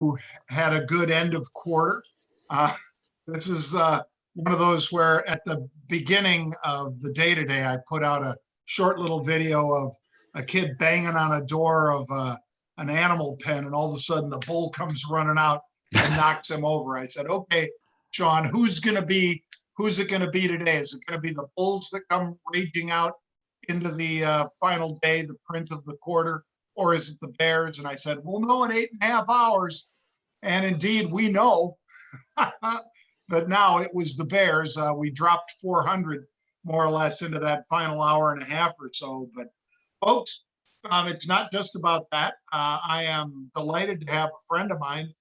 who had a good end of quarter. Uh, this is one of those where at the beginning of the day today, I put out a short little video of a kid banging on a door of an animal pen, and all of a sudden the bull comes running out and knocks him over. I said, okay, Sean, who's it going to be today? Is it going to be the bulls that come raging out into the final day, the print of the quarter, or is it the bears? And I said, we'll know in 8.5 hours. And indeed, we know that now it was the bears. We dropped 400 more or less into that final hour and a half or so. But folks, it's not just about that. I am delighted to have a friend of mine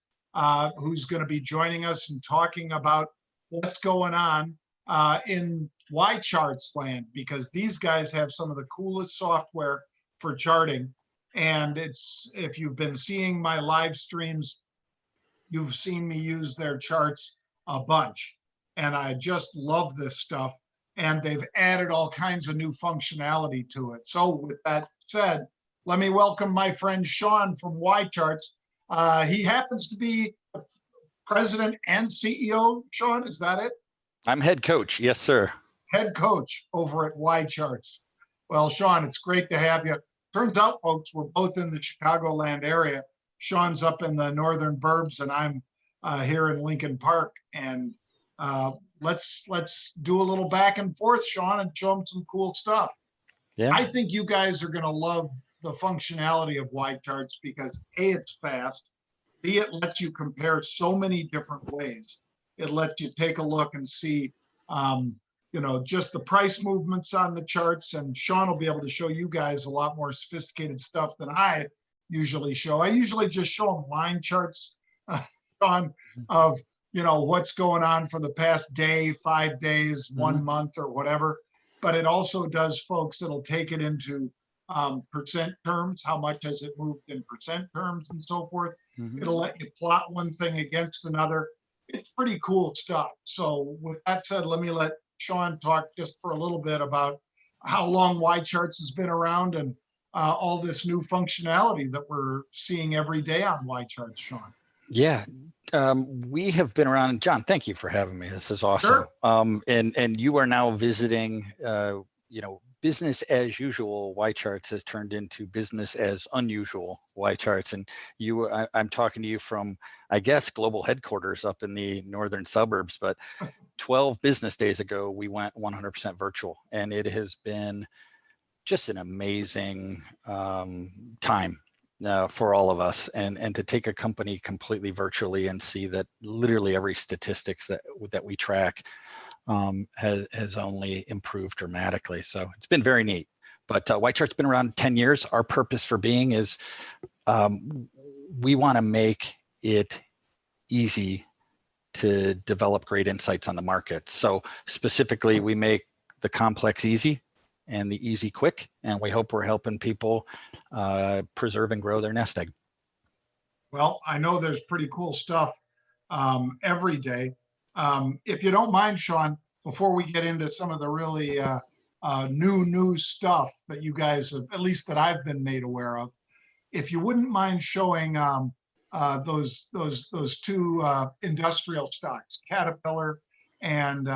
who's going to be joining us and talking about what's going on in Y charts land, because these guys have some of the coolest software for charting. And if you've been seeing my live streams, you've seen me use their charts a bunch. And I just love this stuff. And they've added all kinds of new functionality to it. So with that said, let me welcome my friend Sean from Y charts. He happens to be president and CEO. Sean, is that it? I'm head coach. Yes, sir. Head coach over at Y charts. Well, Sean, it's great to have you. Turns out, folks, we're both in the Chicagoland area. Sean's up in the northern burbs, and I'm here in Lincoln Park. And let's do a little back and forth, Sean, and show them some cool stuff. Yeah. I think you guys are going to love the functionality of Y charts because A, it's fast. B, it lets you compare so many different ways. It lets you take a look and see, just the price movements on the charts. And Sean will be able to show you guys a lot more sophisticated stuff than I usually show. I usually just show them line charts, Sean, of what's going on for the past day, 5 days, 1 month, or whatever. But it also does, folks, it'll take it into percent terms. How much has it moved in percent terms and so forth? It'll let you plot one thing against another. It's pretty cool stuff. So with that said, let me let Sean talk just for a little bit about how long Y charts has been around and all this new functionality that we're seeing every day on Y charts, Sean. Yeah, we have been around. John, thank you for having me. This is awesome. Sure. And you are now visiting, business as usual Y charts has turned into business as unusual Y charts. And I'm talking to you from, I guess, global headquarters up in the northern suburbs, but 12 business days ago, we went 100% virtual, and it has been just an amazing time for all of us, and to take a company completely virtually and see that literally every statistics that we track has only improved dramatically. So it's been very neat. But Y chart's been around 10 years. Our purpose for being is we want to make it easy to develop great insights on the market. So specifically, we make the complex easy and the easy quick, and we hope we're helping people preserve and grow their nest egg. Well, I know there's pretty cool stuff every day. If you don't mind, Sean, before we get into some of the really new stuff that you guys have, at least that I've been made aware of, if you wouldn't mind showing those two industrial stocks, Caterpillar and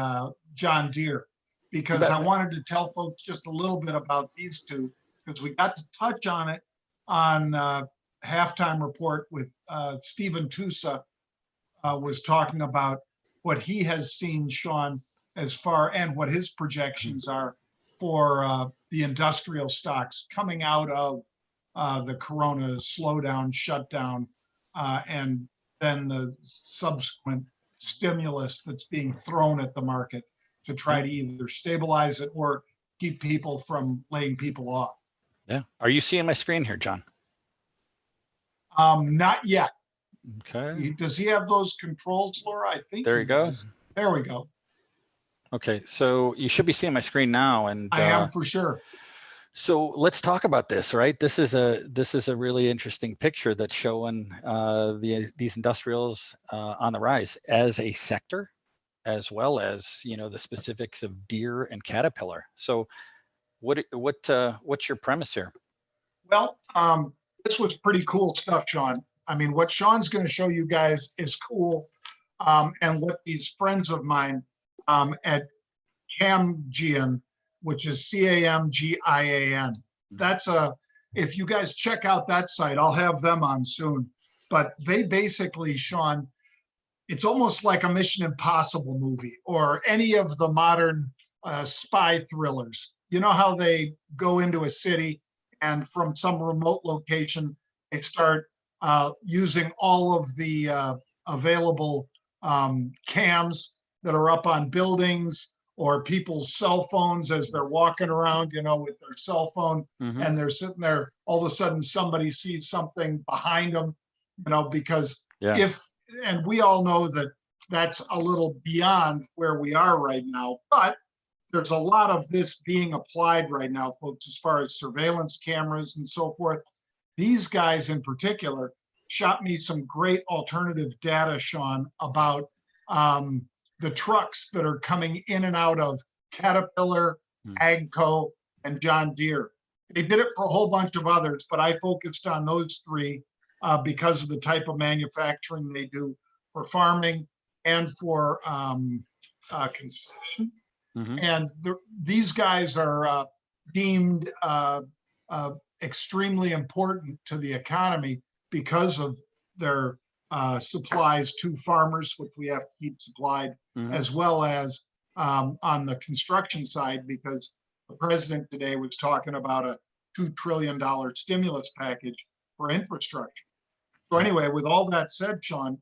John Deere, because I wanted to tell folks just a little bit about these two, because we got to touch on it on halftime report with Stephen Tusa was talking about what he has seen, Sean, as far, and what his projections are for the industrial stocks coming out of the Corona slowdown, shutdown, and then the subsequent stimulus that's being thrown at the market to try to either stabilize it or keep people from laying people off. Yeah. Are you seeing my screen here, John? Not yet. Okay. Does he have those controls, Laura? I think there you go. Does. There we go. Okay, so you should be seeing my screen now, and I am for sure. So let's talk about this, right? This is a really interesting picture that's showing these industrials on the rise as a sector, as well as the specifics of Deere and Caterpillar. So what's your premise here? Well, this was pretty cool stuff, Sean. I mean, what Sean's going to show you guys is cool. And what these friends of mine at Camgian, which is CAMGIAN, that's if you guys check out that site, I'll have them on soon. But they basically, Sean, it's almost like a Mission Impossible movie or any of the modern spy thrillers. You know how they go into a city and from some remote location, they start using all of the available cams that are up on buildings or people's cell phones as they're walking around, you know, with their cell phone, and they're sitting there, all of a sudden somebody sees something behind them, you know, because and we all know that that's a little beyond where we are right now, but there's a lot of this being applied right now, folks, as far as surveillance cameras and so forth. These guys in particular shot me some great alternative data, Sean, about the trucks that are coming in and out of Caterpillar, AGCO, and John Deere. They did it for a whole bunch of others, but I focused on those three because of the type of manufacturing they do for farming and for construction. And these guys are deemed extremely important to the economy because of their supplies to farmers, which we have to keep supplied, as well as on the construction side, because the president today was talking about a $2 trillion stimulus package for infrastructure. So anyway, with all that said, Sean,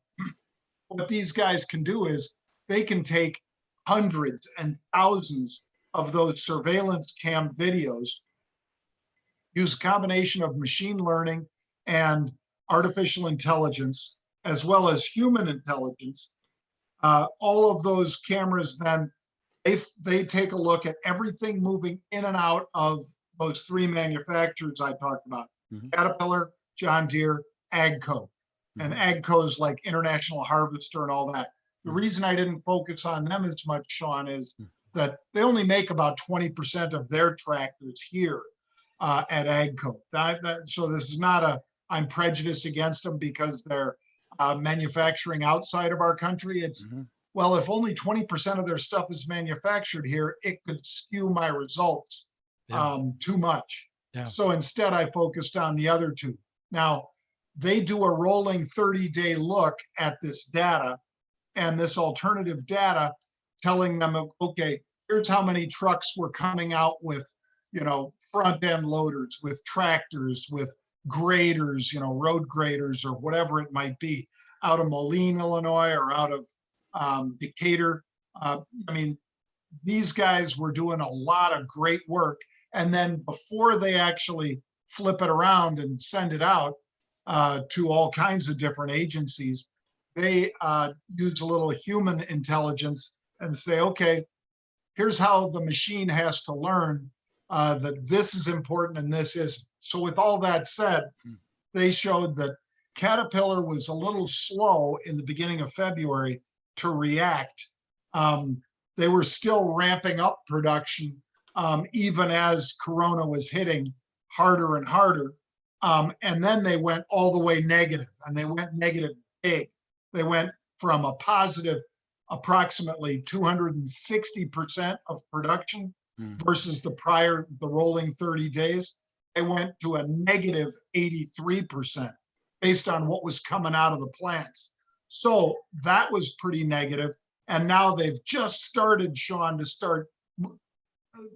what these guys can do is they can take hundreds and thousands of those surveillance cam videos, use a combination of machine learning and artificial intelligence, as well as human intelligence. All of those cameras then, they take a look at everything moving in and out of those three manufacturers I talked about, Caterpillar, John Deere, AGCO. And AGCO is like International Harvester and all that. The reason I didn't focus on them as much, Sean, is that they only make about 20% of their tractors here at AGCO. So this is not I'm prejudiced against them because they're manufacturing outside of our country. It's, well, if only 20% of their stuff is manufactured here, it could skew my results too much. So instead, I focused on the other two. Now, they do a rolling 30-day look at this data and this alternative data telling them, okay, here's how many trucks were coming out with, you know, front end loaders, with tractors, with graders, you know, road graders or whatever it might be, out of Moline, Illinois, or out of Decatur. I mean, these guys were doing a lot of great work. And then before they actually flip it around and send it out to all kinds of different agencies, they use a little human intelligence and say, okay, here's how the machine has to learn that this is important and this isn't. So with all that said, they showed that Caterpillar was a little slow in the beginning of February to react. They were still ramping up production even as Corona was hitting harder and harder. And then they went all the way negative, and they went negative big. They went from a positive approximately 260% of production versus the rolling 30 days. They went to a negative 83% based on what was coming out of the plants. So that was pretty negative. And now they've just started, Sean, to start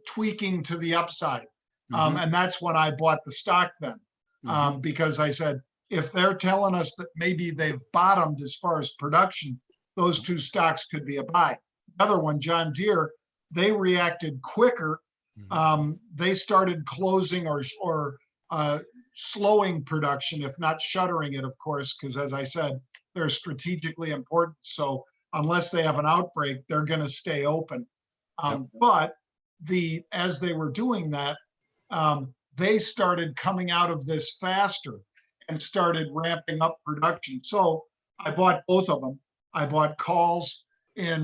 tweaking to the upside. And that's when I bought the stock then, because I said, if they're telling us that maybe they've bottomed as far as production, those two stocks could be a buy. The other one, John Deere, they reacted quicker. They started closing or slowing production, if not shuttering it, of course, because as I said, they're strategically important. So unless they have an outbreak, they're going to stay open. But as they were doing that, they started coming out of this faster and started ramping up production. So I bought both of them. I bought calls in,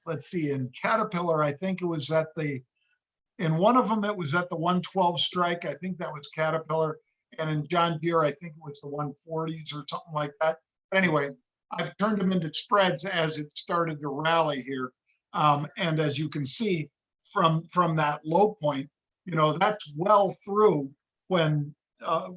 let's see, in Caterpillar, I think it was in one of them, it was at the 112 strike. I think that was Caterpillar. And in John Deere, I think it was the 140s or something like that. But anyway, I've turned them into spreads as it started to rally here. And as you can see from that low point, that's well through when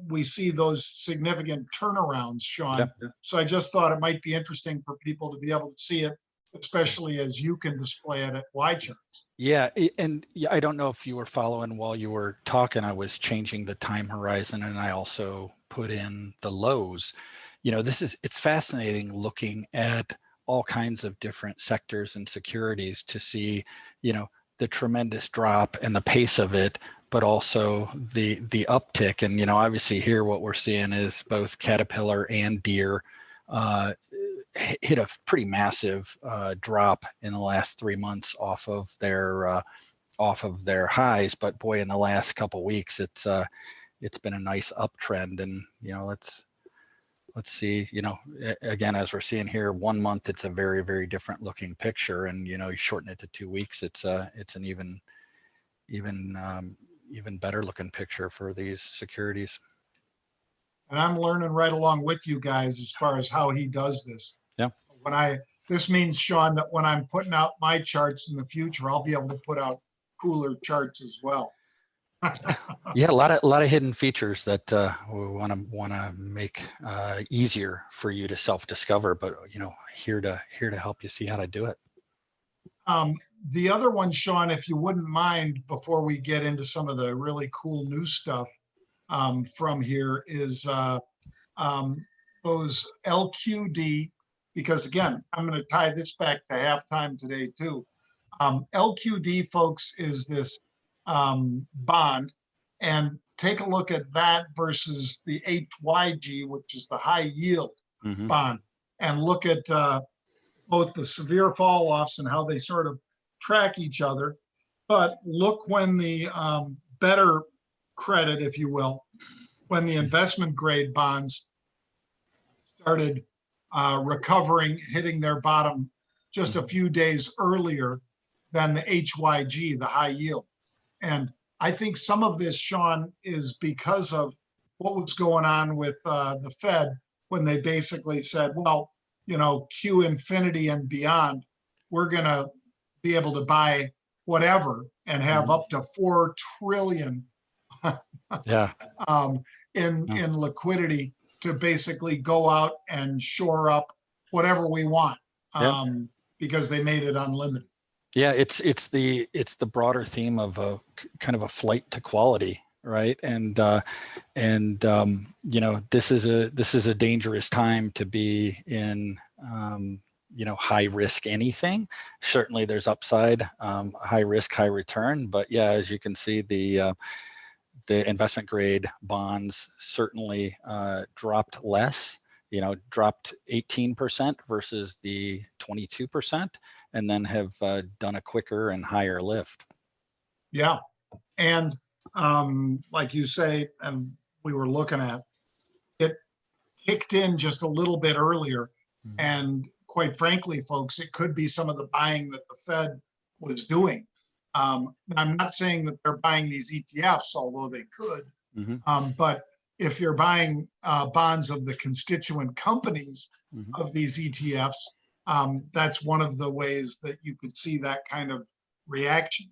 we see those significant turnarounds, Sean. Yep. So I just thought it might be interesting for people to be able to see it, especially as you can display it at Y charts. Yeah, and I don't know if you were following while you were talking. I was changing the time horizon, and I also put in the lows. It's fascinating looking at all kinds of different sectors and securities to see, the tremendous drop and the pace of it, but also the uptick. And obviously here what we're seeing is both Caterpillar and Deere hit a pretty massive drop in the last 3 months off of their highs. But boy, in the last couple of weeks, it's been a nice uptrend. And let's see, again, as we're seeing here, 1 month, it's a very, very different looking picture. And you shorten it to 2 weeks, it's an even better looking picture for these securities. And I'm learning right along with you guys as far as how he does this. Yeah. This means, Sean, that when I'm putting out my charts in the future, I'll be able to put out cooler charts as well. Yeah, a lot of hidden features that we want to make easier for you to self-discover, but here to help you see how to do it. The other one, Sean, if you wouldn't mind, before we get into some of the really cool new stuff from here, is those LQD, because again, I'm going to tie this back to halftime today too. LQD, folks, is this bond, and take a look at that versus the HYG, which is the high yield bond, and look at both the severe fall offs and how they sort of track each other. But look when the better credit, if you will, when the investment grade bonds started recovering, hitting their bottom just a few days earlier than the HYG, the high yield. And I think some of this, Sean, is because of what was going on with the Fed when they basically said, well, Q infinity and beyond, we're going to be able to buy whatever and have up to 4 trillion in liquidity to basically go out and shore up whatever we want because they made it unlimited. Yeah, it's the broader theme of a kind of a flight to quality, right? And this is a dangerous time to be in high risk anything. Certainly there's upside, high risk, high return, but yeah, as you can see, the investment grade bonds certainly dropped less, dropped 18% versus the 22%, and then have done a quicker and higher lift. Yeah. And like you say, and we were looking at, it kicked in just a little bit earlier. And quite frankly, folks, it could be some of the buying that the Fed was doing. I'm not saying that they're buying these ETFs, although they could. But if you're buying bonds of the constituent companies of these ETFs, that's one of the ways that you could see that kind of reaction.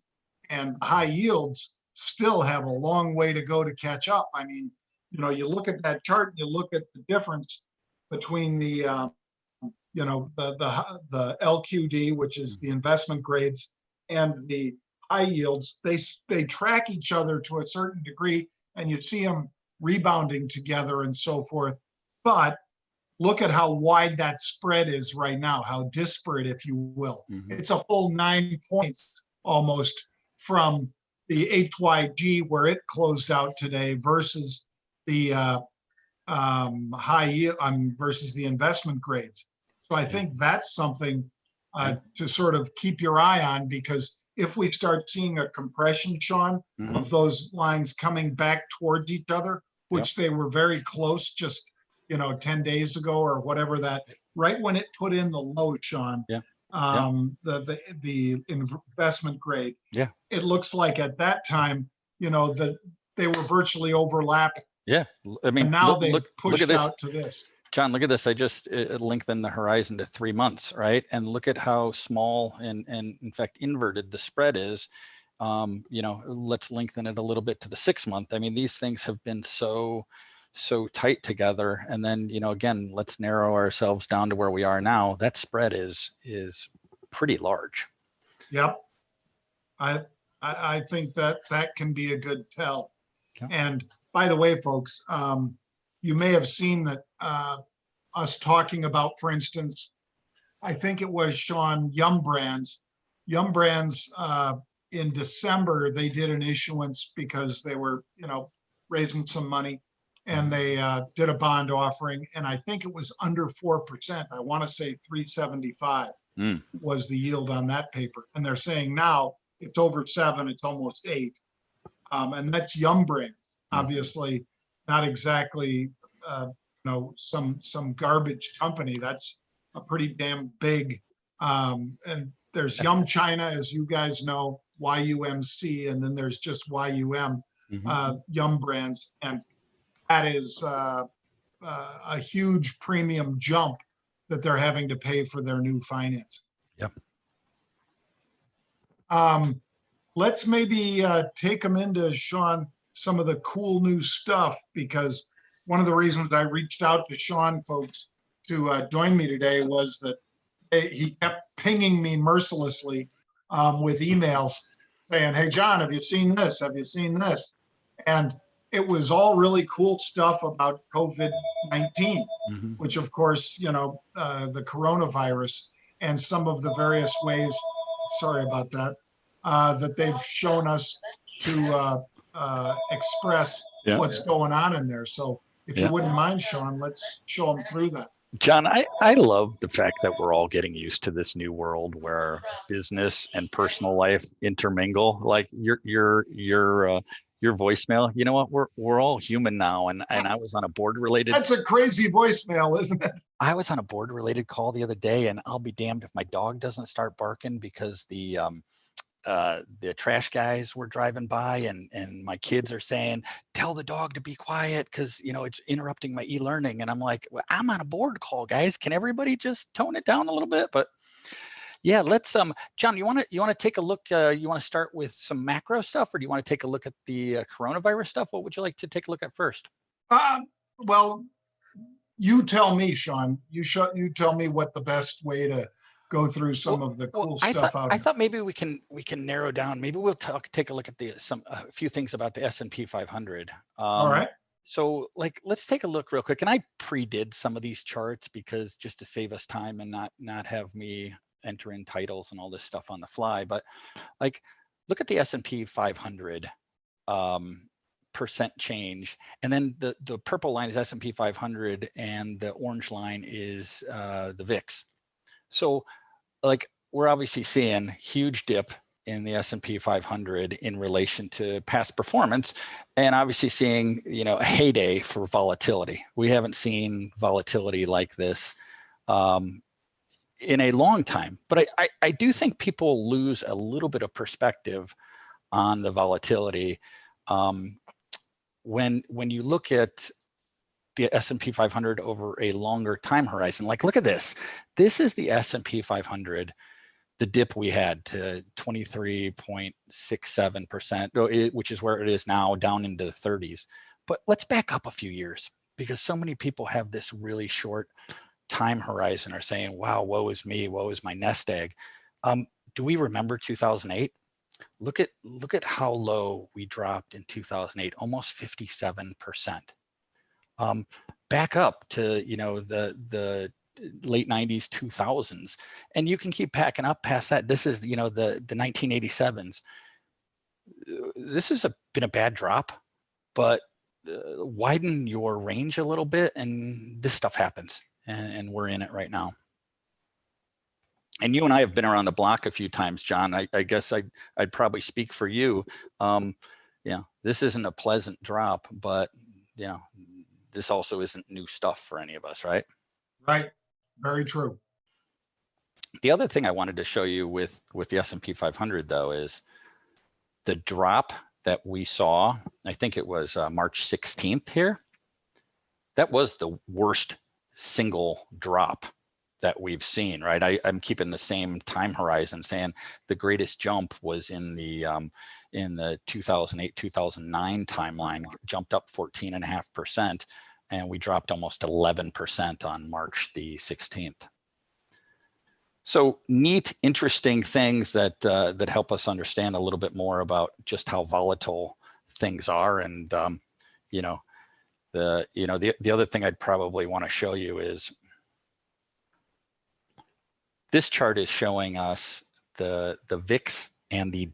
And high yields still have a long way to go to catch up. I mean, you look at that chart and you look at the difference between the LQD, which is the investment grades, and the high yields. They track each other to a certain degree, and you see them rebounding together and so forth. But look at how wide that spread is right now, how disparate, if you will. It's a full 9 points almost from the HYG where it closed out today versus the high yield versus the investment grades. So I think that's something to sort of keep your eye on, because if we start seeing a compression, Sean, of those lines coming back towards each other, which they were very close just 10 days ago or whatever, that right when it put in the low, Sean, the investment grade, it looks like at that time, that they were virtually overlapping. Yeah. I mean, And now they've look at pushed this. out to this. John, look at this. I just lengthened the horizon to 3 months, right? And look at how small and in fact inverted the spread is. You know, let's lengthen it a little bit to the 6 month. I mean, these things have been so tight together. And then, you know, again, let's narrow ourselves down to where we are now. That spread is pretty large. Yep. I think that can be a good tell. Yeah. And by the way, folks, you may have seen that us talking about, for instance, I think it was Sean Yum Brands. Yum Brands in December, they did an issuance because they were, you know, raising some money, and they did a bond offering, and I think it was under 4%. I want to say 375 was the yield on that paper, and they're saying now it's over 7, it's almost 8, and that's Yum Brands. Obviously, not exactly you know, some garbage company. That's a pretty damn big. And there's Yum China, as you guys know, YUMC, and then there's just YUM, Yum Brands, and that is a huge premium jump that they're having to pay for their new financing. Yep. Let's maybe take them into, Sean, some of the cool new stuff, because one of the reasons I reached out to Sean, folks, to join me today was that he kept pinging me mercilessly with emails saying, hey, John, have you seen this? Have you seen this? And it was all really cool stuff about COVID-19, which of course, you know, the coronavirus and some of the various ways, sorry about that, that they've shown us to express what's going on in there. So if you wouldn't mind, Sean, let's show them through that. John, I love the fact that we're all getting used to this new world where business and personal life intermingle. Like your voicemail, you know what? We're all human now, and I was on a board related. That's a crazy voicemail, isn't it? I was on a board related call the other day, and I'll be damned if my dog doesn't start barking because the trash guys were driving by, and my kids are saying, tell the dog to be quiet because, you know, it's interrupting my e-learning. And I'm like, well, I'm on a board call, guys. Can everybody just tone it down a little bit? But yeah, let's John, you want to take a look, you want to start with some macro stuff, or do you want to take a look at the coronavirus stuff? What would you like to take a look at first? Well, you tell me, Sean. You tell me what the best way to go through some of the cool stuff out I thought maybe we can narrow down. Maybe we'll take a look at a few things about the S&P 500. All right. So like, let's take a look real quick. And I pre-did some of these charts because just to save us time and not have me enter in titles and all this stuff on the fly. But like, look at the S&P 500 percent change, and then the purple line is S&P 500, and the orange line is the VIX. So like, we're obviously seeing huge dip in the S&P 500 in relation to past performance, and obviously seeing, you know, a heyday for volatility. We haven't seen volatility like this in a long time, but I do think people lose a little bit of perspective on the volatility when you look at the S&P 500 over a longer time horizon. Like, look at this. This is the S&P 500, the dip we had to 23.67%, which is where it is now, down into the 30s. But let's back up a few years, because so many people have this really short time horizon, are saying, wow, woe is me, woe is my nest egg. Do we remember 2008? Look at how low we dropped in 2008, almost 57%. Back up to, you know, the late 90s, 2000s, and you can keep packing up past that. This is, you know, the 1987s. This has been a bad drop, but widen your range a little bit, and this stuff happens, and we're in it right now. And you and I have been around the block a few times, John. I guess I'd probably speak for you. Yeah, this isn't a pleasant drop, but, you know, this also isn't new stuff for any of us, right? Right. Very true. The other thing I wanted to show you with the S&P 500, though, is the drop that we saw, I think it was March 16th here, that was the worst single drop that we've seen, right? I'm keeping the same time horizon, saying the greatest jump was in the 2008-2009 timeline, jumped up 14.5%, and we dropped almost 11% on March the 16th. So neat, interesting things that that help us understand a little bit more about just how volatile things are. And the other thing I'd probably want to show you is this chart is showing us the VIX and the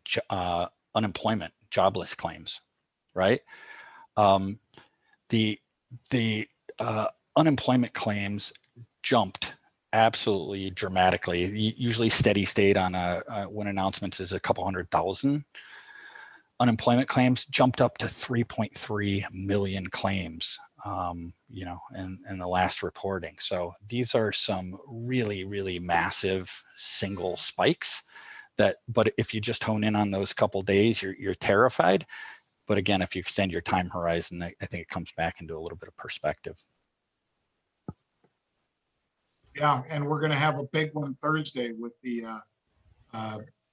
unemployment jobless claims, right? The unemployment claims jumped absolutely dramatically. Usually steady state on when announcements is a couple 100,000. Unemployment claims jumped up to 3.3 million claims, in the last reporting. So these are some really, really massive single spikes but if you just hone in on those couple days, you're terrified. But again, if you extend your time horizon, I think it comes back into a little bit of perspective. Yeah, and we're going to have a big one Thursday with the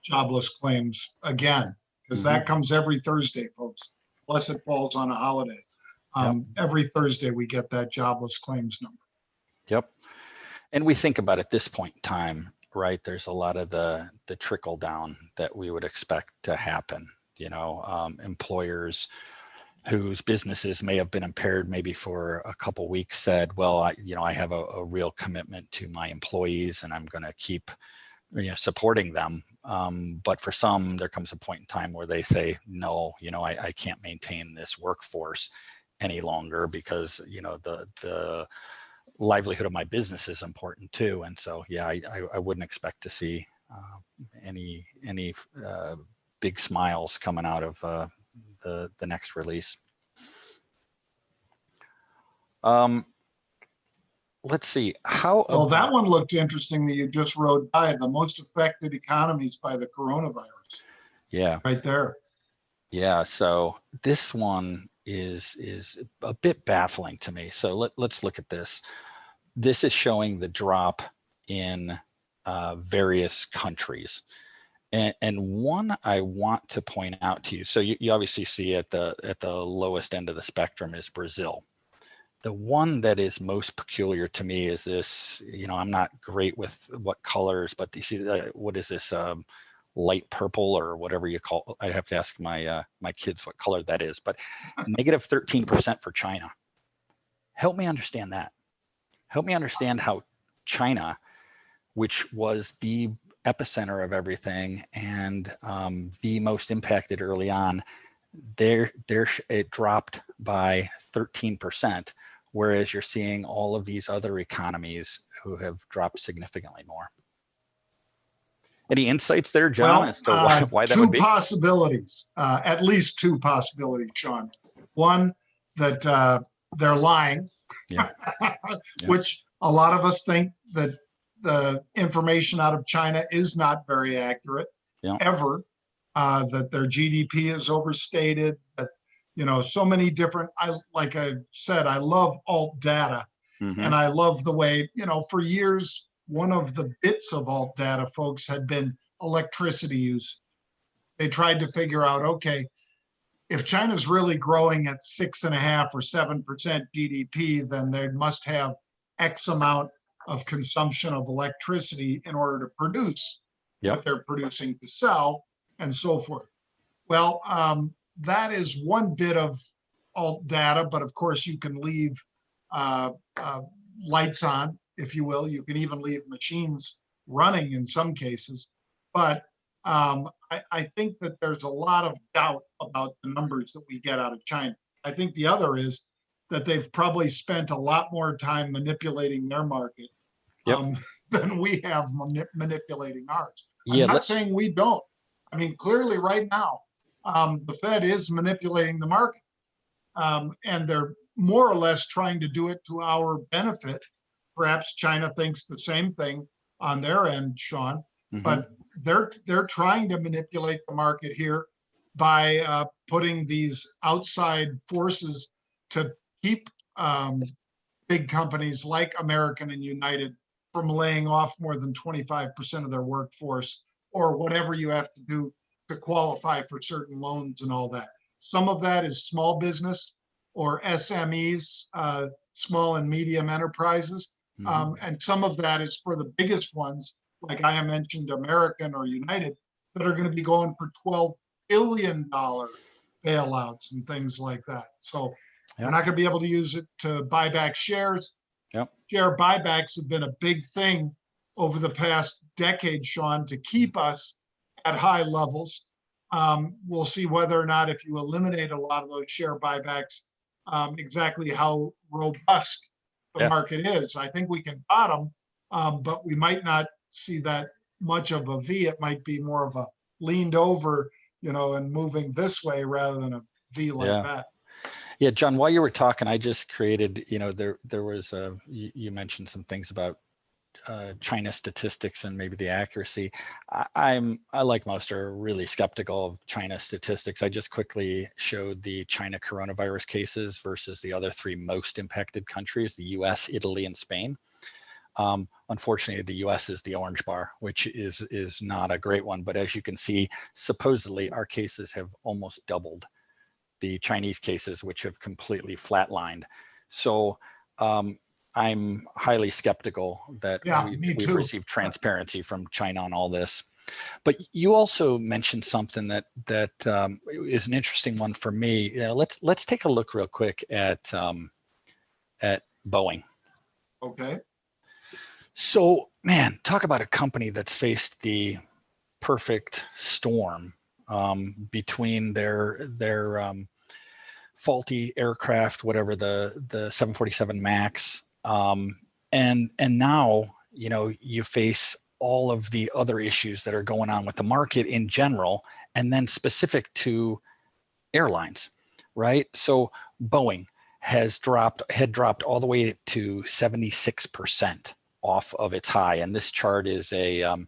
jobless claims again, because that comes every Thursday, folks, unless it falls on a holiday. Every Thursday we get that jobless claims number. Yep. And we think about at this point in time, right, there's a lot of the trickle down that we would expect to happen. Employers whose businesses may have been impaired maybe for a couple weeks said, well, I have a real commitment to my employees and I'm going to keep supporting them. But for some, there comes a point in time where they say, no, I can't maintain this workforce any longer because, the livelihood of my business is important too. And so, yeah, I wouldn't expect to see any big smiles coming out of the next release. Let's see well, that one looked interesting that you just wrote by the most affected economies by the coronavirus. Yeah, right there. Yeah, so this one is a bit baffling to me. So let's look at this. This is showing the drop in various countries. And one I want to point out to you, so you obviously see at the lowest end of the spectrum is Brazil. The one that is most peculiar to me is this, I'm not great with what colors, but you see, what is this, light purple or whatever you call it? I'd have to ask my my kids what color that is, but negative 13% for China. Help me understand that. Help me understand how China, which was the epicenter of everything and the most impacted early on, it dropped by 13%, whereas you're seeing all of these other economies who have dropped significantly more. Any insights there, John, as to why that would be? Two possibilities, at least two possibilities, Sean. One, that they're lying, yeah. which a lot of us think that the information out of China is not very accurate ever, that their GDP is overstated, that, so many different, like I said, I love alt data. And I love the way, for years, one of the bits of alt data, folks, had been electricity use. They tried to figure out, okay, if China's really growing at 6.5 or 7% GDP, then they must have X amount of consumption of electricity in order to produce what they're producing to sell and so forth. Well, that is one bit of alt data, but of course you can leave lights on, if you will. You can even leave machines running in some cases. But I think that there's a lot of doubt about the numbers that we get out of China. I think the other is that they've probably spent a lot more time manipulating their market than we have manipulating ours. I'm not saying we don't. I mean, clearly right now, the Fed is manipulating the market, and they're more or less trying to do it to our benefit. Perhaps China thinks the same thing on their end, Sean, but they're trying to manipulate the market here by putting these outside forces to keep big companies like American and United from laying off more than 25% of their workforce, or whatever you have to do to qualify for certain loans and all that. Some of that is small business or SMEs, small and medium enterprises. And some of that is for the biggest ones, like I mentioned, American or United, that are going to be going for $12 billion bailouts and things like that. So we're not going to be able to use it to buy back shares. Share buybacks have been a big thing over the past decade, Sean, to keep us at high levels. We'll see whether or not, if you eliminate a lot of those share buybacks, exactly how robust the market is. I think we can bottom, but we might not see that much of a V. It might be more of a leaned over, and moving this way rather than a V like that. Yeah, John, while you were talking, I just created, there was you mentioned some things about China statistics and maybe the accuracy. I like most are really skeptical of China statistics. I just quickly showed the China coronavirus cases versus the other three most impacted countries, the US, Italy, and Spain. Unfortunately, the US is the orange bar, which is not a great one. But as you can see, supposedly our cases have almost doubled the Chinese cases, which have completely flatlined. So I'm highly skeptical that we've received transparency from China on all this. But you also mentioned something that is an interesting one for me. Let's take a look real quick at Boeing. Okay. So, man, talk about a company that's faced the perfect storm between their faulty aircraft, whatever the 747 Max, and now you face all of the other issues that are going on with the market in general, and then specific to airlines, right? So Boeing had dropped all the way to 76% off of its high, and this chart is a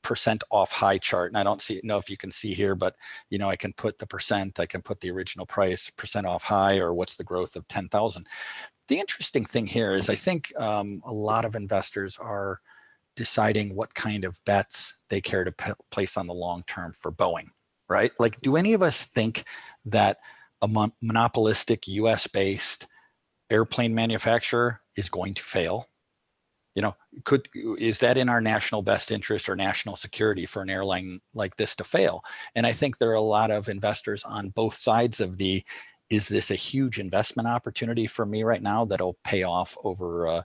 percent off high chart, and I don't know if you can see here, but I can put the percent, I can put the original price, percent off high, or what's the growth of 10,000. The interesting thing here is I think a lot of investors are deciding what kind of bets they care to place on the long term for Boeing, right? Like, do any of us think that a monopolistic US-based airplane manufacturer is going to fail? Is that in our national best interest or national security for an airline like this to fail? And I think there are a lot of investors on both sides of is this a huge investment opportunity for me right now that'll pay off over a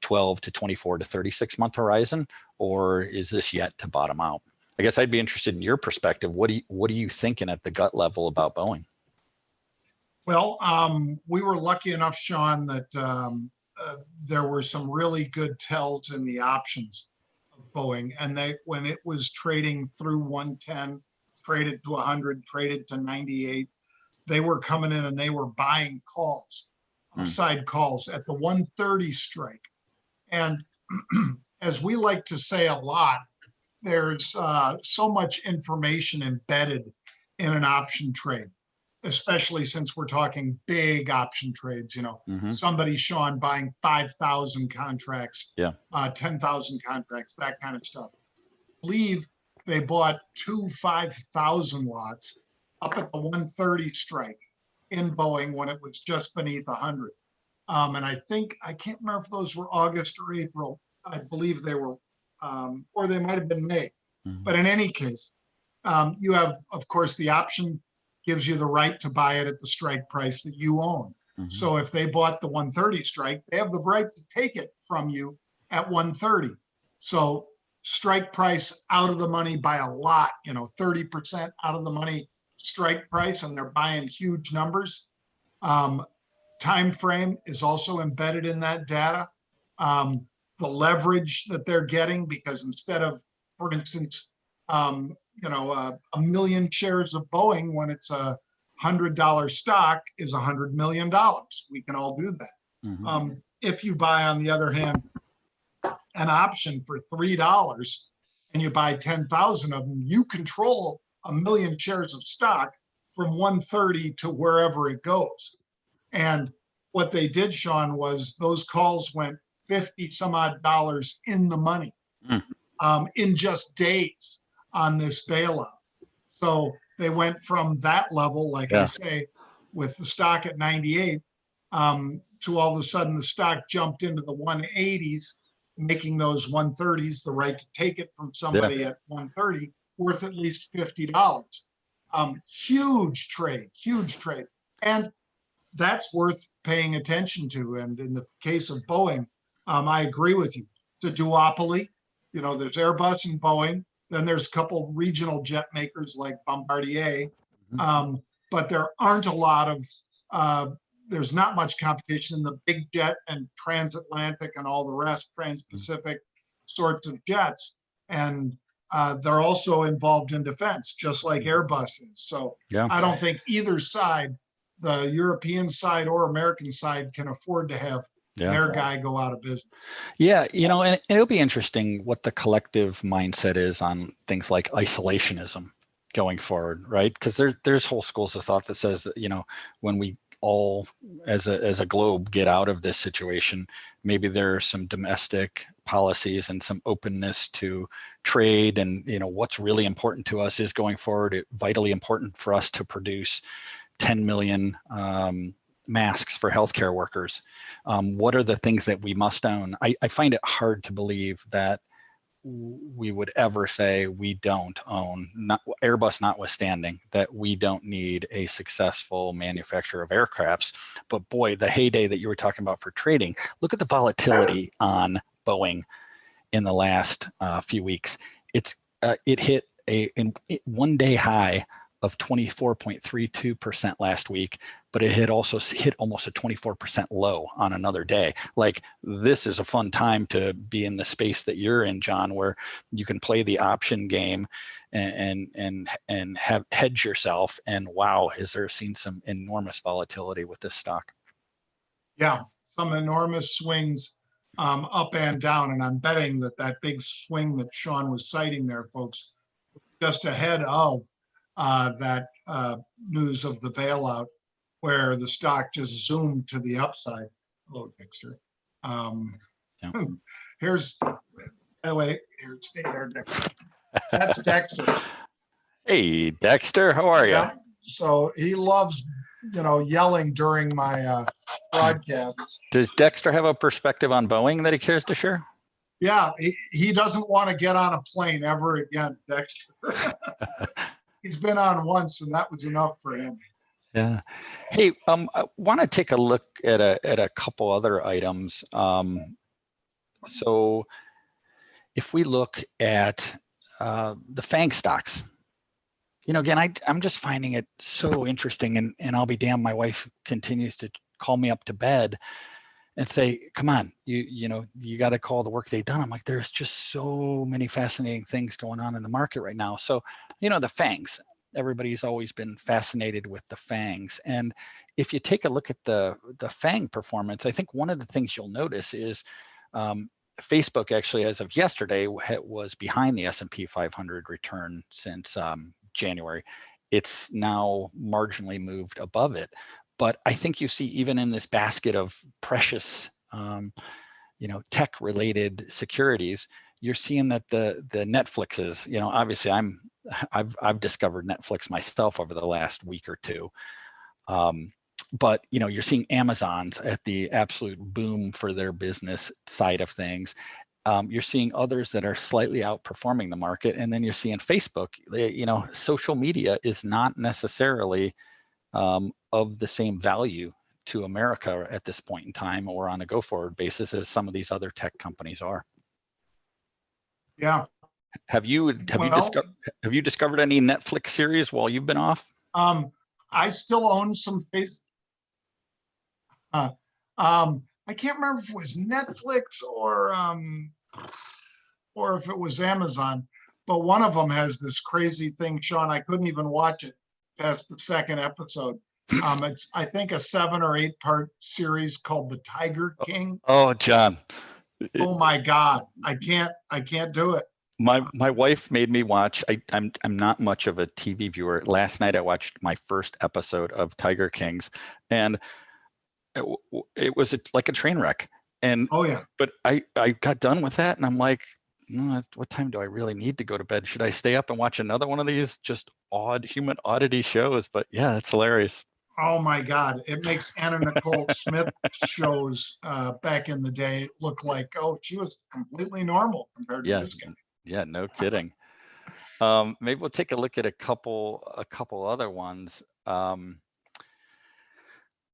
12 to 24 to 36 month horizon, or is this yet to bottom out? I guess I'd be interested in your perspective. What are you thinking at the gut level about Boeing? Well, we were lucky enough, Sean, that there were some really good tells in the options of Boeing, and when it was trading through 110, traded to 100, traded to 98, they were coming in and they were buying calls, upside calls at the 130 strike. And as we like to say a lot, there's so much information embedded in an option trade, especially since we're talking big option trades. Somebody, Sean, buying 5,000 contracts, 10,000 contracts, that kind of stuff. I believe they bought 5,000 lots up at the 130 strike in Boeing when it was just beneath 100. And I can't remember if those were August or April. I believe they were, or they might have been May. But in any case, you have, of course, the option gives you the right to buy it at the strike price that you own. So if they bought the 130 strike, they have the right to take it from you at 130. So strike price out of the money by a lot, 30% out of the money strike price, and they're buying huge numbers. Time frame is also embedded in that data. The leverage that they're getting, because instead of, for instance, a million shares of Boeing when it's a $100 stock is $100 million. We can all do that. If you buy, on the other hand, an option for $3 and you buy 10,000 of them, you control a million shares of stock from 130 to wherever it goes. And what they did, Sean, was those calls went 50 some odd dollars in the money in just days on this bailout. So they went from that level, like I say, with the stock at 98, to all of a sudden the stock jumped into the 180s, making those 130s, the right to take it from somebody at 130, worth at least $50. Huge trade, huge trade. And that's worth paying attention to. And in the case of Boeing, I agree with you. It's a duopoly. You know, there's Airbus and Boeing. Then there's a couple regional jet makers like Bombardier. But there aren't a lot of, there's not much competition in the big jet and transatlantic and all the rest, trans-Pacific sorts of jets. And they're also involved in defense, just like Airbus is. So I don't think either side, the European side or American side, can afford to have their guy go out of business. Yeah, you know, and it'll be interesting what the collective mindset is on things like isolationism going forward, right? Because there's whole schools of thought that says that, you know, when we all as a globe get out of this situation, maybe there are some domestic policies and some openness to trade, and you know what's really important to us is going forward, vitally important for us to produce 10 million masks for healthcare workers. What are the things that we must own? I find it hard to believe that we would ever say we don't own, Airbus notwithstanding, that we don't need a successful manufacturer of aircrafts. But boy, the heyday that you were talking about for trading, look at the volatility on Boeing in the last few weeks. It hit a one-day high of 24.32% last week, but it had also hit almost a 24% low on another day. Like, this is a fun time to be in the space that you're in, John, where you can play the option game and have hedge yourself. And wow, has there seen some enormous volatility with this stock? Yeah, some enormous swings up and down. And I'm betting that big swing that Sean was citing there, folks, just ahead of that news of the bailout, where the stock just zoomed to the upside. Hello, Dexter. Here's, by the way, here, stay there, Dexter. That's Dexter. Hey, Dexter, how are you? So he loves, you know, yelling during my broadcasts. Does Dexter have a perspective on Boeing that he cares to share? Yeah, he doesn't want to get on a plane ever again, Dexter. He's been on once, and that was enough for him. Yeah. Hey, I want to take a look at a couple other items. So if we look at the FANG stocks, you know, again, I'm just finding it so interesting, and I'll be damned, my wife continues to call me up to bed and say, come on, you know, you got to call the workday done. I'm like, there's just so many fascinating things going on in the market right now. So, you know, the FANGs, everybody's always been fascinated with the FANGs. And if you take a look at the FANG performance, I think one of the things you'll notice is Facebook actually, as of yesterday, was behind the S&P 500 return since January. It's now marginally moved above it. But I think you see, even in this basket of precious, you know, tech-related securities, you're seeing that the Netflixes, you know, obviously I've discovered Netflix myself over the last week or two. But, you know, you're seeing Amazon's at the absolute boom for their business side of things. You're seeing others that are slightly outperforming the market. And then you're seeing Facebook, you know, social media is not necessarily of the same value to America at this point in time, or on a go-forward basis, as some of these other tech companies are. Yeah. Have you discovered any Netflix series while you've been off? I still own some I can't remember if it was Netflix or if it was Amazon, but one of them has this crazy thing, Sean. I couldn't even watch it past the second episode. It's, I think, a 7 or 8 part series called The Tiger King. Oh, John. Oh my God, I can't do it. My wife made me watch. I'm not much of a TV viewer. Last night I watched my first episode of Tiger Kings, and it was like a train wreck. And Oh yeah. but I got done with that, and I'm like, what time do I really need to go to bed? Should I stay up and watch another one of these just odd human oddity shows? But yeah, it's hilarious. Oh my God. It makes Anna Nicole Smith shows back in the day look like, oh, she was completely normal compared to Yeah, this guy. yeah, no kidding. Maybe we'll take a look at a couple other ones.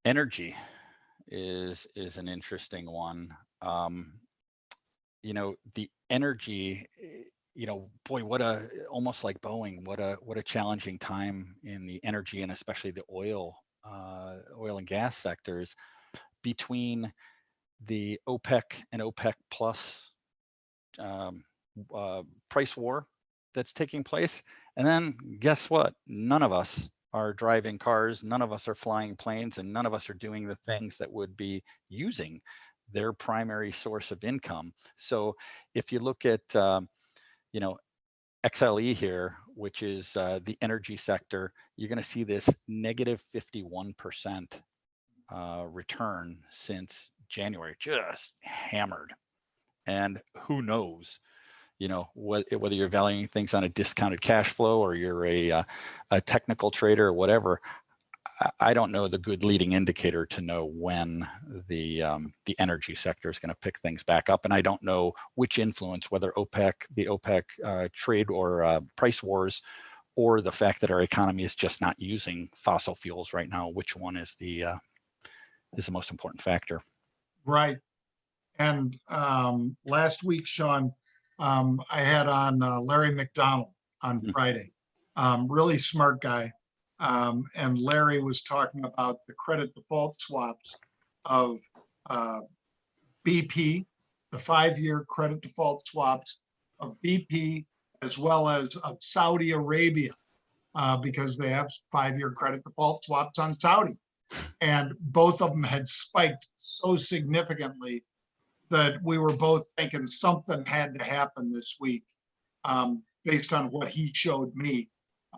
Energy is an interesting one. The energy, boy, what a, almost like Boeing, what a challenging time in the energy and especially the oil and gas sectors between the OPEC and OPEC plus um, price war that's taking place. And then guess what? None of us are driving cars, none of us are flying planes, and none of us are doing the things that would be using their primary source of income. So if you look at, XLE here, which is the energy sector, you're going to see this negative 51% return since January, just hammered. And who knows, whether you're valuing things on a discounted cash flow or you're a technical trader or whatever. I don't know the good leading indicator to know when the energy sector is going to pick things back up, and I don't know which influence, whether the OPEC trade or price wars, or the fact that our economy is just not using fossil fuels right now. Which one is the most important factor? Right. And last week, Sean, I had on Larry McDonald on Friday. Really smart guy. And Larry was talking about the credit default swaps of BP, the 5-year credit default swaps of BP, as well as of Saudi Arabia, because they have 5-year credit default swaps on Saudi. And both of them had spiked so significantly that we were both thinking something had to happen this week, based on what he showed me.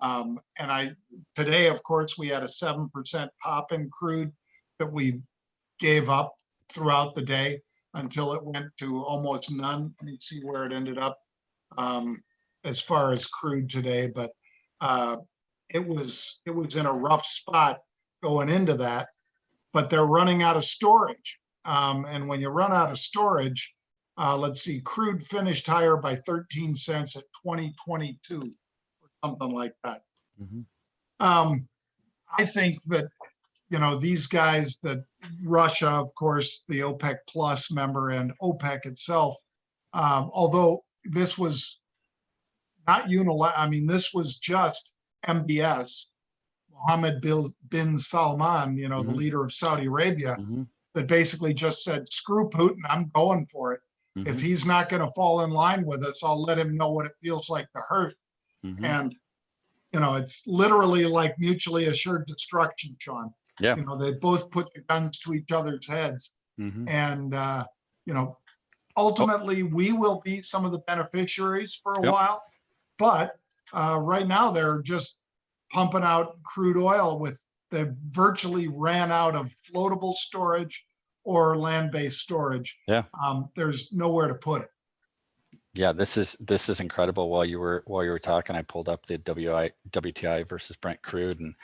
And today, of course, we had a 7% pop in crude that we gave up throughout the day until it went to almost none. Let me see where it ended up as far as crude today, but it was in a rough spot going into that, but they're running out of storage. And when you run out of storage, let's see, crude finished higher by 13 cents at 2022 or something like that. I think that, these guys, that Russia, of course, the OPEC plus member, and OPEC itself, although this was not unilateral, I mean, this was just MBS, Mohammed bin Salman, the leader of Saudi Arabia, that basically just said, screw Putin, I'm going for it. If he's not going to fall in line with us, I'll let him know what it feels like to hurt. And, it's literally like mutually assured destruction, Sean. Yeah. They both put the guns to each other's heads. And, ultimately, we will be some of the beneficiaries for a while. But right now, they're just pumping out crude oil they virtually ran out of floatable storage or land-based storage. Yeah. There's nowhere to put it. Yeah, this is incredible. While you were talking, I pulled up the WTI versus Brent crude, and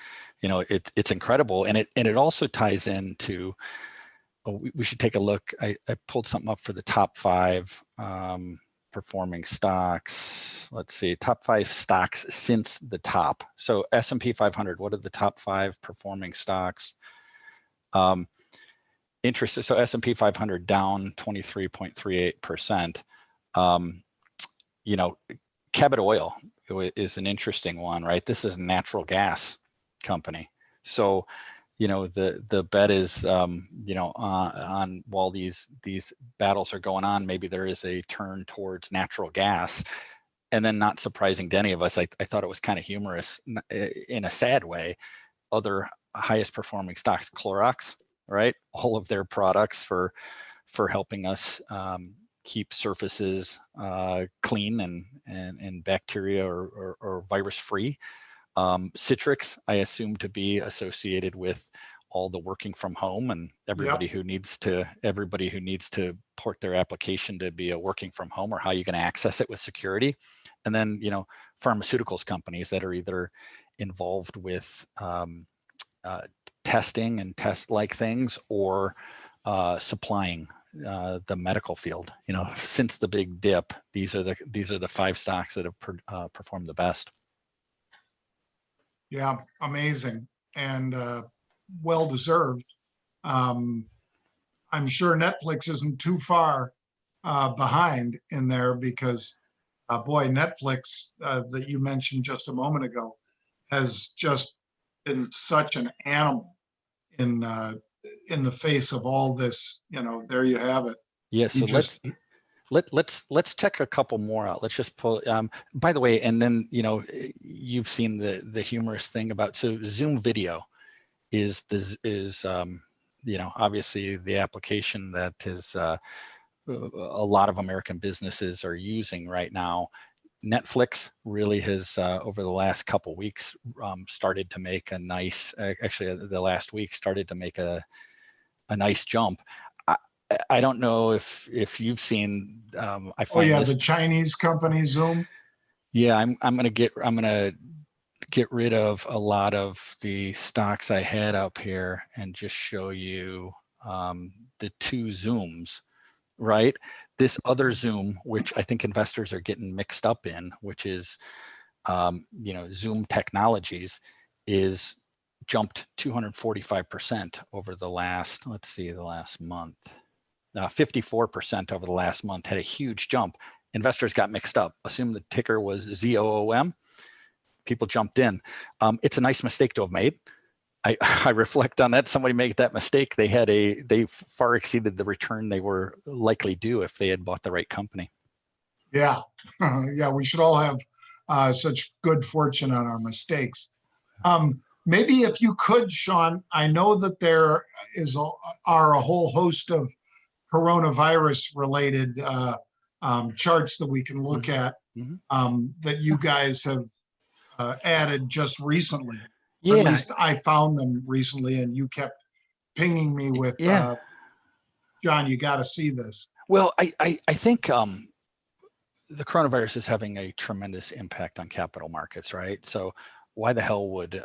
it's incredible, and it also ties into. We should take a look. I pulled something up for the top 5 performing stocks. Let's see, top 5 stocks since the top. So S&P 500. What are the top 5 performing stocks? Interesting. So S&P 500 down 23.38%. Cabot Oil is an interesting one, right? This is a natural gas company. So, the bet is, on while these battles are going on, maybe there is a turn towards natural gas. And then, not surprising to any of us, I thought it was kind of humorous in a sad way. Other highest performing stocks, Clorox, right? All of their products for helping us keep surfaces clean and bacteria or virus free. Citrix, I assume to be associated with all the working from home and everybody who needs to port their application to be a working from home, or how you're going to access it with security. And then, pharmaceuticals companies that are either involved with testing and test-like things, or supplying the medical field. Since the big dip, these are the 5 stocks that have performed the best. Yeah, amazing, and well deserved. I'm sure Netflix isn't too far behind in there, because boy, Netflix that you mentioned just a moment ago has just been such an animal in the face of all this. There you have it. Yeah, so let's check a couple more out. Let's just pull. By the way, and then you've seen the humorous thing about, so Zoom video is obviously the application that is a lot of American businesses are using right now. Netflix really has over the last couple weeks started to make a nice. Actually, the last week started to make a nice jump. I don't know if you've seen. I find the Chinese company Zoom. Yeah, I'm gonna get rid of a lot of the stocks I had up here and just show you the 2 Zooms, right? This other Zoom, which I think investors are getting mixed up in, which is Zoom Technologies, is jumped 245% over the last month. 54% over the last month, had a huge jump. Investors got mixed up. Assume the ticker was ZOOM. People jumped in. It's a nice mistake to have made. I reflect on that. Somebody made that mistake. They far exceeded the return they were likely due if they had bought the right company. Yeah, yeah. We should all have such good fortune on our mistakes. Maybe if you could, Sean, I know that there are a whole host of coronavirus related charts that we can look at that you guys have added just recently. Yeah. Or at least I found them recently, and you kept pinging me with, John, you got to see this. Well, I think the coronavirus is having a tremendous impact on capital markets, right? So why the hell would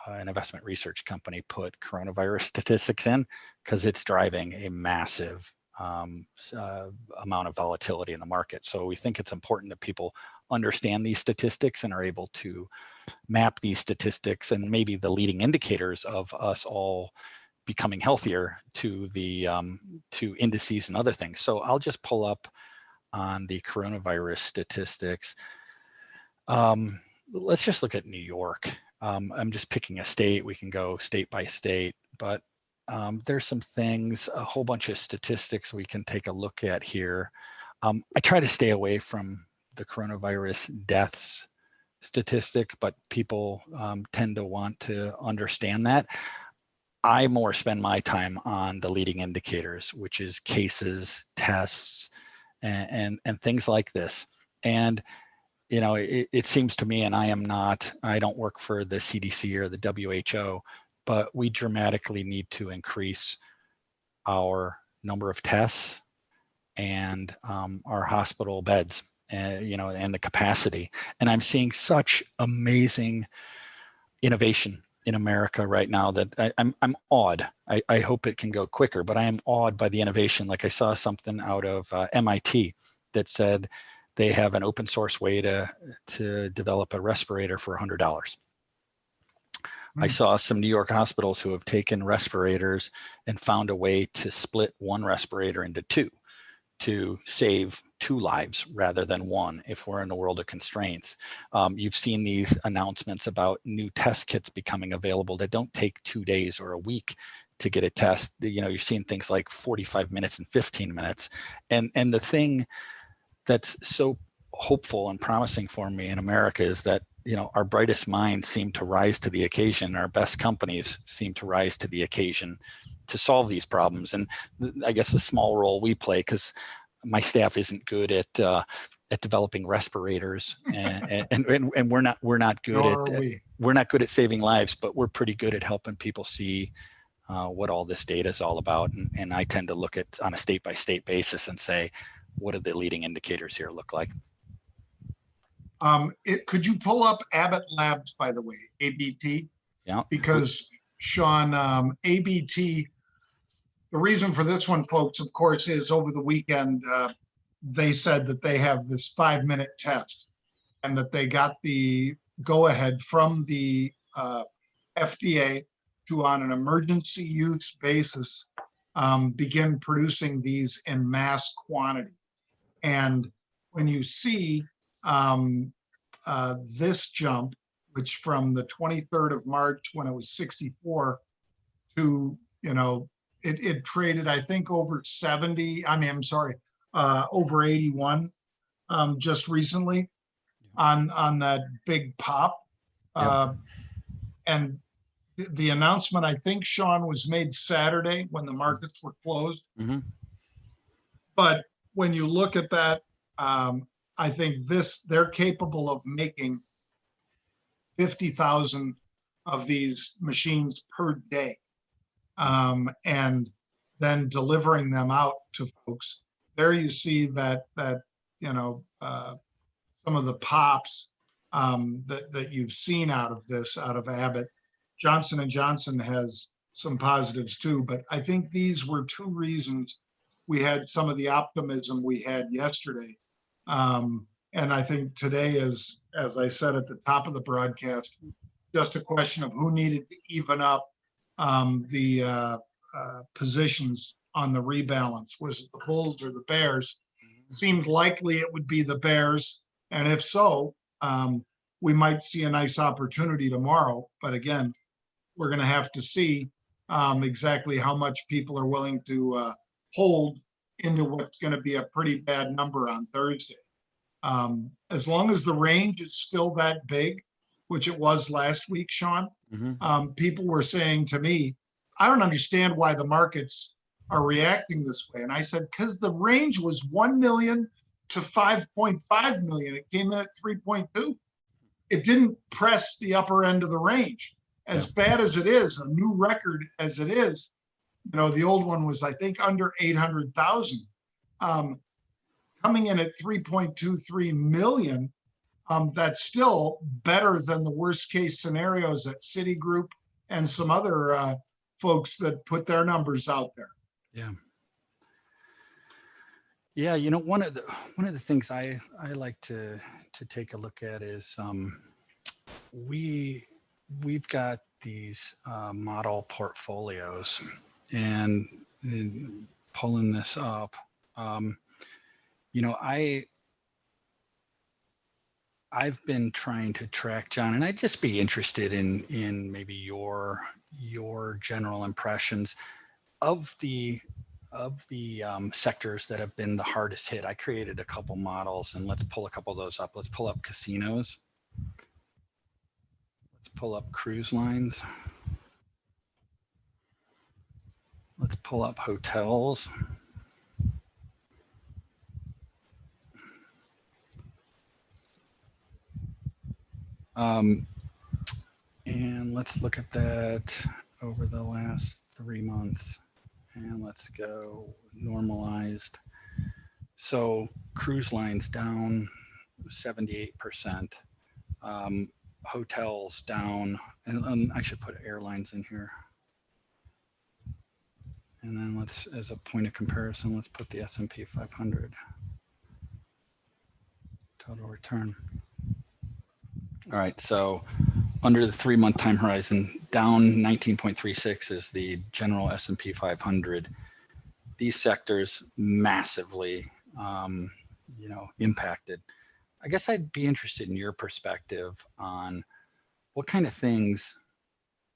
an investment research company put coronavirus statistics in? Because it's driving a massive amount of volatility in the market. So we think it's important that people understand these statistics and are able to map these statistics and maybe the leading indicators of us all becoming healthier to the to indices and other things. So I'll just pull up on the coronavirus statistics. Let's just look at New York. I'm just picking a state. We can go state by state, but there's some things, a whole bunch of statistics we can take a look at here. I try to stay away from the coronavirus deaths statistic, but people tend to want to understand that. I more spend my time on the leading indicators, which is cases, tests, and things like this. And it seems to me, and I don't work for the CDC or the WHO, but we dramatically need to increase our number of tests and our hospital beds, and the capacity. And I'm seeing such amazing innovation in America right now that I'm awed. I hope it can go quicker, but I am awed by the innovation. Like I saw something out of MIT that said they have an open source way to develop a respirator for $100. I saw some New York hospitals who have taken respirators and found a way to split one respirator into 2 to save 2 lives rather than 1 if we're in a world of constraints. You've seen these announcements about new test kits becoming available that don't take 2 days or a week to get a test. You're seeing things like 45 minutes and 15 minutes. And the thing that's so hopeful and promising for me in America is that our brightest minds seem to rise to the occasion. Our best companies seem to rise to the occasion to solve these problems. And I guess the small role we play, because my staff isn't good at developing respirators, and we're not good Nor at are we. we're not good at saving lives, but we're pretty good at helping people see what all this data is all about. And I tend to look at on a state-by-state basis and say, what do the leading indicators here look like? Could you pull up Abbott Labs, by the way, ABT? Yeah. Because Sean, ABT, the reason for this one, folks, of course, is over the weekend, they said that they have this 5-minute test and that they got the go-ahead from the FDA to, on an emergency use basis, begin producing these in mass quantity. And when you see this jump, which from the 23rd of March when it was 64 to, it traded, I think, over 70, I'm sorry, over 81 just recently on that big pop. Yep. And the announcement, I think, Sean, was made Saturday when the markets were closed. Mm-hmm. But when you look at that, I think they're capable of making 50,000 of these machines per day, and then delivering them out to folks. There you see that some of the pops that you've seen out of Abbott. Johnson & Johnson has some positives too, but I think these were two reasons we had some of the optimism we had yesterday. And I think today is, as I said at the top of the broadcast, just a question of who needed to even up the positions on the rebalance. Was it the Bulls or the Bears? Seemed likely it would be the Bears. And if so, we might see a nice opportunity tomorrow. But again, we're going to have to see exactly how much people are willing to hold into what's going to be a pretty bad number on Thursday. As long as the range is still that big, which it was last week, Sean, people were saying to me, I don't understand why the markets are reacting this way. And I said, because the range was 1 million to 5.5 million. It came in at 3.2. It didn't press the upper end of the range. As bad as it is, a new record as it is, the old one was, I think, under 800,000. Coming in at 3.23 million, that's still better than the worst case scenarios at Citigroup and some other folks that put their numbers out there. Yeah. Yeah, one of the things I like to take a look at is we've got these model portfolios, and pulling this up, I've been trying to track, John, and I'd just be interested in maybe your general impressions of the sectors that have been the hardest hit. I created a couple models, and let's pull a couple of those up. Let's pull up casinos. Let's pull up cruise lines. Let's pull up hotels. And let's look at that over the last 3 months. And let's go normalized. So cruise lines down 78%. Hotels down, and I should put airlines in here. And then let's, as a point of comparison, let's put the S&P 500 total return. All right, so under the 3-month time horizon, down 19.36 is the general S&P 500. These sectors massively, impacted. I guess I'd be interested in your perspective on what kind of things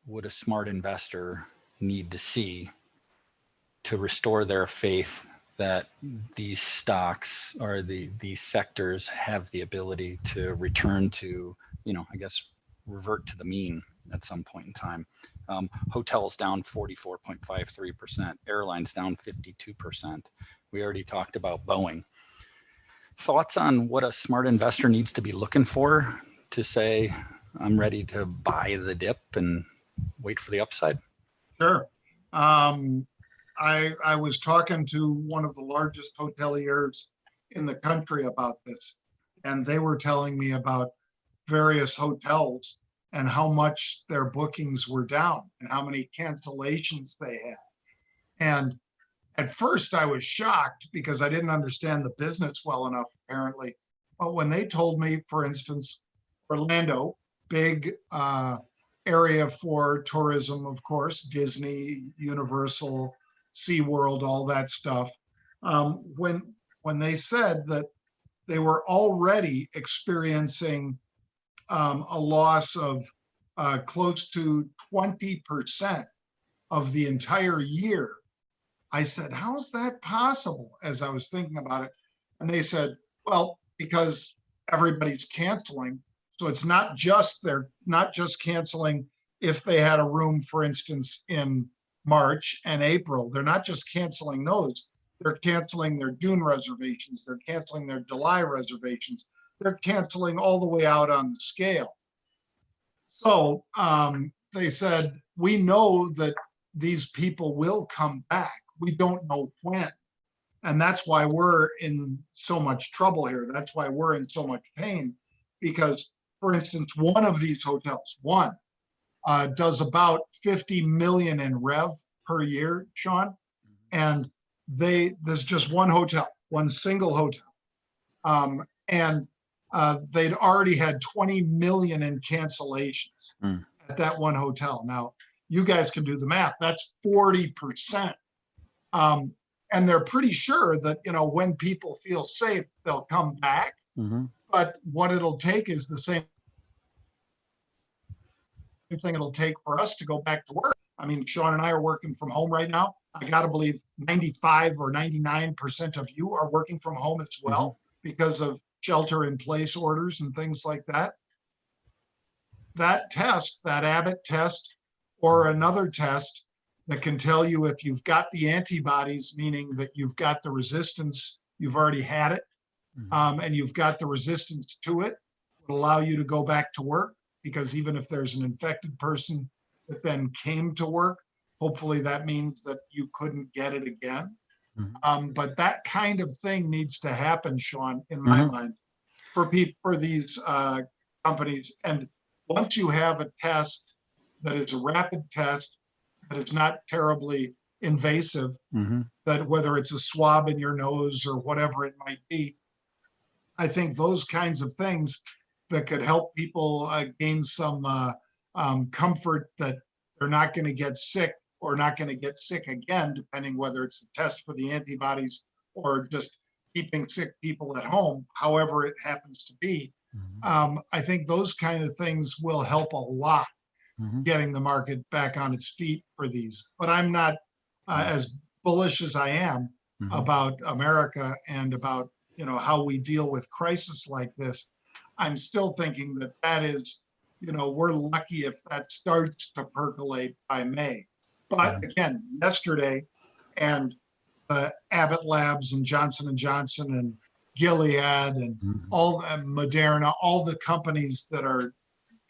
would a smart investor need to see to restore their faith that these stocks or these sectors have the ability to return to, I guess, revert to the mean at some point in time. Hotels down 44.53%, airlines down 52%, We already talked about Boeing. Thoughts on what a smart investor needs to be looking for to say, I'm ready to buy the dip and wait for the upside? Sure. I was talking to one of the largest hoteliers in the country about this, and they were telling me about various hotels and how much their bookings were down and how many cancellations they had. And at first I was shocked because I didn't understand the business well enough, apparently. But when they told me, for instance, Orlando, big area for tourism, of course, Disney, Universal, SeaWorld, all that stuff. When they said that they were already experiencing a loss of close to 20% of the entire year, I said, how is that possible? As I was thinking about it. And they said, well, because everybody's canceling. So it's they're not just canceling if they had a room, for instance, in March and April. They're not just canceling those. They're canceling their June reservations. They're canceling their July reservations. They're canceling all the way out on the scale. So they said, we know that these people will come back. We don't know when. And that's why we're in so much trouble here. That's why we're in so much pain. Because, for instance, one of these hotels, does about 50 million in rev per year, Sean. And there's just one hotel, one single hotel. And they'd already had 20 million in cancellations at that one hotel. Now, you guys can do the math. That's 40%. And they're pretty sure that, when people feel safe, they'll come back. Mm-hmm. But what it'll take is the same thing it'll take for us to go back to work. I mean, Sean and I are working from home right now. I got to believe 95 or 99% of you are working from home as well because of shelter in place orders and things like that. That test, that Abbott test, or another test that can tell you if you've got the antibodies, meaning that you've got the resistance, you've already had it, and you've got the resistance to it, will allow you to go back to work. Because even if there's an infected person that then came to work, hopefully that means that you couldn't get it again. But that kind of thing needs to happen, Sean, in my mind, for these companies. And once you have a test that is a rapid test, that is not terribly invasive, that whether it's a swab in your nose or whatever it might be, I think those kinds of things that could help people gain some comfort that they're not going to get sick or not going to get sick again, depending whether it's the test for the antibodies or just keeping sick people at home, however it happens to be. I think those kind of things will help a lot getting the market back on its feet for these. But I'm not as bullish as I am about America and about how we deal with crisis like this. I'm still thinking that is, we're lucky if that starts to percolate by May. But again, yesterday, and Abbott Labs and Johnson & Johnson and Gilead and all Moderna, all the companies that are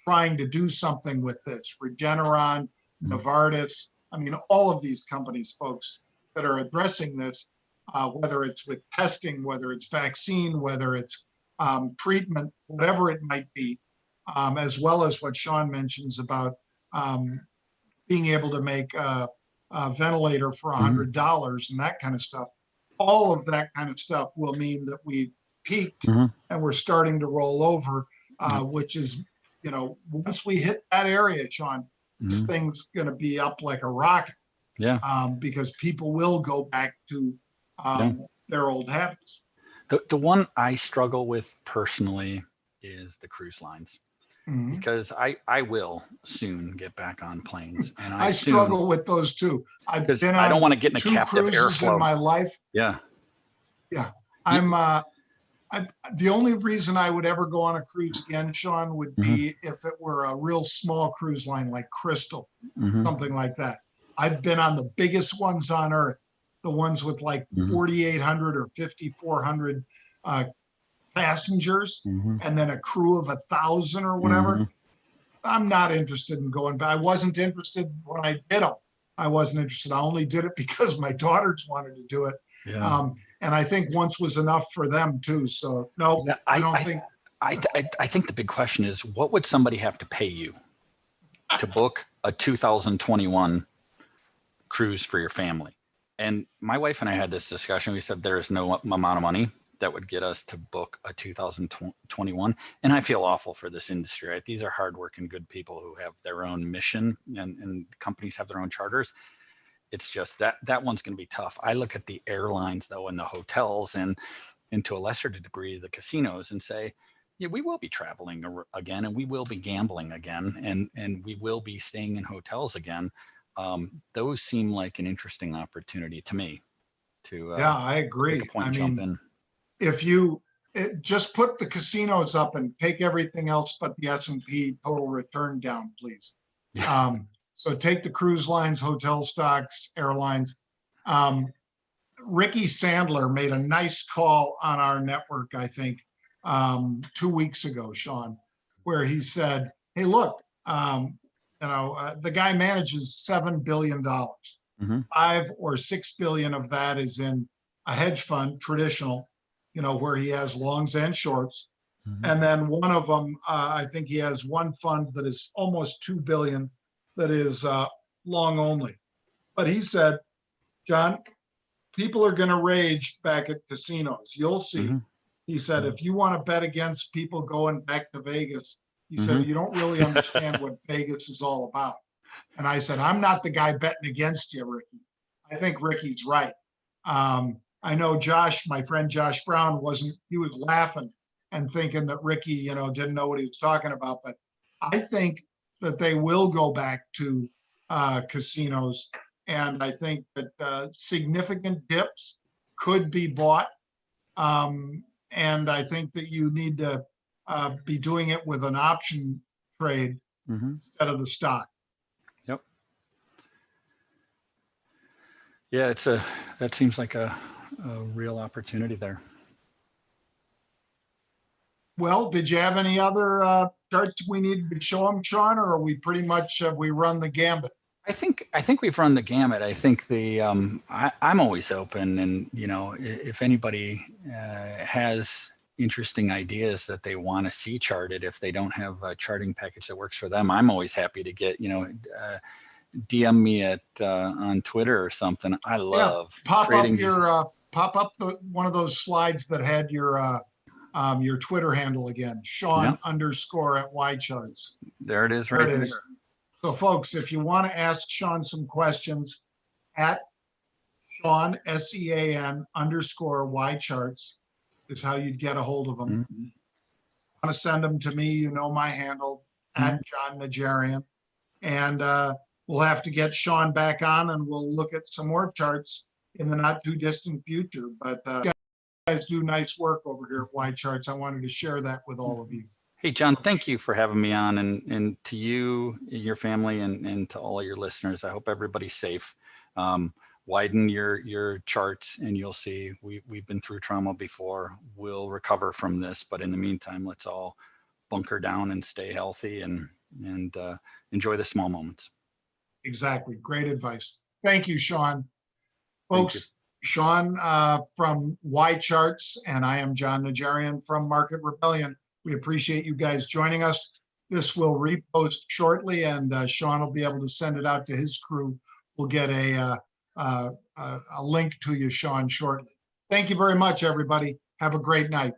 trying to do something with this, Regeneron, Novartis, I mean, all of these companies, folks, that are addressing this, whether it's with testing, whether it's vaccine, whether it's treatment, whatever it might be, as well as what Sean mentions about being able to make a ventilator for $100 and that kind of stuff. All of that kind of stuff will mean that we peaked and we're starting to roll over, which is, once we hit that area, Sean, this thing's going to be up like a rocket. Because people will go back to their old habits. The one I struggle with personally is the cruise lines, because I will soon get back on planes, and I struggle with those too. I don't want to get in a captive airflow in my life. I'm the only reason I would ever go on a cruise again, Sean, would be if it were a real small cruise line like Crystal, something like that. I've been on the biggest ones on earth, the ones with like Mhm. 4,800 or 5,400 passengers, Mhm. and then a crew of 1,000 or whatever. Mhm. I'm not interested in going back. I wasn't interested when I did them. I wasn't interested. I only did it because my daughters wanted to do it. Yeah. And I think once was enough for them too. So no, Yeah, I don't think. I think the big question is, what would somebody have to pay you to book a 2021 cruise for your family? And my wife and I had this discussion. We said there is no amount of money that would get us to book a 2021. And I feel awful for this industry, right? These are hardworking, good people who have their own mission, and companies have their own charters. It's just that one's going to be tough. I look at the airlines though, and the hotels, and to a lesser degree, the casinos, and say, yeah, we will be traveling again, and we will be gambling again, and we will be staying in hotels again. Those seem like an interesting opportunity to me to Yeah, I pick a agree. point I and jump mean, in. if you just put the casinos up and take everything else but the S&P total return down, please. So take the cruise lines, hotel stocks, airlines. Ricky Sandler made a nice call on our network, I think, 2 weeks ago, Sean, where he said, hey, look, the guy manages $7 billion. Mm-hmm. 5 or 6 billion of that is in a hedge fund, traditional, where he has longs and shorts. Mm-hmm. And then one of them, I think he has one fund that is almost 2 billion that is long only. But he said, John, people are going to rage back at casinos. You'll see. Mm-hmm. He said, if you want to bet against people going back to Vegas, he Mm-hmm. said, you don't really understand what Vegas is all about. And I said, I'm not the guy betting against you, Ricky. I think Ricky's right. I know Josh, my friend Josh Brown, he was laughing and thinking that Ricky, didn't know what he was talking about. But I think that they will go back to casinos. And I think that significant dips could be bought. And I think that you need to be doing it with an option trade Mm-hmm. instead of the stock. Yep. Yeah, that seems like a real opportunity there. Well, did you have any other charts we need to show them, Sean, or are we pretty much we run the gambit? I think we've run the gamut. I think I'm always open, and if anybody has interesting ideas that they want to see charted, if they don't have a charting package that works for them, I'm always happy to get DM me at on Twitter or something. I love creating pop up one of those slides that had your Twitter handle again, Sean _ at YCharts. There it is, there right it there. is. So folks, if you want to ask Sean some questions, at Sean SEAN _ YCharts is how you'd get a hold of them. Mm-hmm. Want to send them to me, my handle, at John Najarian. And we'll have to get Sean back on, and we'll look at some more charts in the not too distant future. But you guys do nice work over here at YCharts. I wanted to share that with all of you. Hey, John, thank you for having me on, and to you, your family, and to all of your listeners. I hope everybody's safe. Widen your charts, and you'll see we've been through trauma before. We'll recover from this, but in the meantime, let's all bunker down and stay healthy and enjoy the small moments. Exactly. Great advice. Thank you, Sean. Folks, Sean from YCharts, and I am John Najarian from Market Rebellion. We appreciate you guys joining us. This will repost shortly, and Sean will be able to send it out to his crew. We'll get a link to you, Sean, shortly. Thank you very much, everybody. Have a great night.